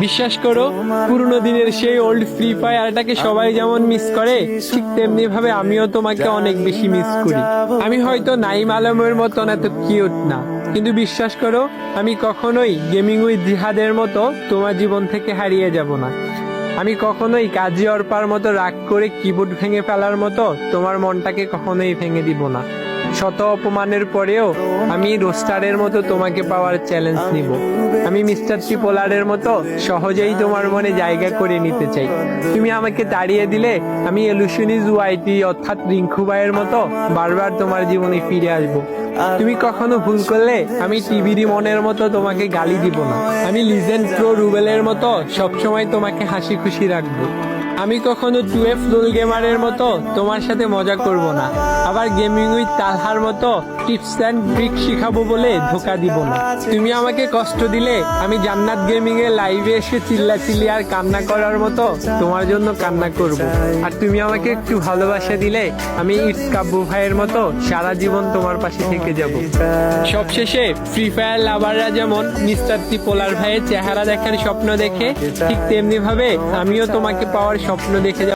বিশ্বাস করো, পুরোনো দিনের সেই ওল্ড ফ্রি ফায়ারটাকে সবাই যেমন মিস করে, ঠিক তেমনি ভাবে আমিও তোমাকে অনেক বেশি মিস করি। আমি হয়তো নাইম আলমের মতন এত কিউট না, কিন্তু বিশ্বাস করো, আমি কখনোই গেমিং উইথ জিহাদের মতো তোমার জীবন থেকে হারিয়ে যাব না। আমি কখনোই কাজী অর্পার মতো রাগ করে কিবোর্ড ভেঙে ফেলার মতো তোমার মনটাকে কখনোই ভেঙে দিব না। শত অপমানের পরেও আমি রোস্টারের মতো তোমাকে পাওয়ার চ্যালেঞ্জ নিব। আমি মিস্টার ট্রিপোলারের মতো সহজেই তোমার মনে জায়গা করে নিতে চাই। তুমি আমাকে তাড়িয়ে দিলে আমি এলুশনিজ ওয়াইটি অর্থাৎ রিঙ্কু ভাইয়ের মতো বারবার তোমার জীবনে ফিরে আসবো। তুমি কখনো ভুল করলে আমি টিভির মনের মতো তোমাকে গালি দিব না। আমি লিজেন্ড প্রো রুবেলের মতো সবসময় তোমাকে হাসি খুশি রাখবো। আমি কখনো 2F লোল গেমারের মতো তোমার সাথে মজা করব না। আবার গেমিং উইথ তালহার মতো টিপস অ্যান্ড ট্রিক শিখাবো বলে ধোকা দিব না। তুমি আমাকে কষ্ট দিলে আমি জান্নাত গেমিং এর লাইভে এসে চিল্লাচিল্লি আর কান্না করার মতো তোমার জন্য কান্না করব। আর তুমি আমাকে একটু ভালোবাসা দিলে আমি ইটস কাব্বু ভাইয়ের মতো সারা জীবন তোমার পাশে থেকে যাব। সবশেষে ফ্রি ফায়ার লাভাররা যেমন মিস্টার ট্রিপোলার ভাইয়ের চেহারা দেখার স্বপ্ন দেখে, ঠিক তেমনি ভাবে আমিও তোমাকে পাওয়ার স্বপ্ন দেখে যাব।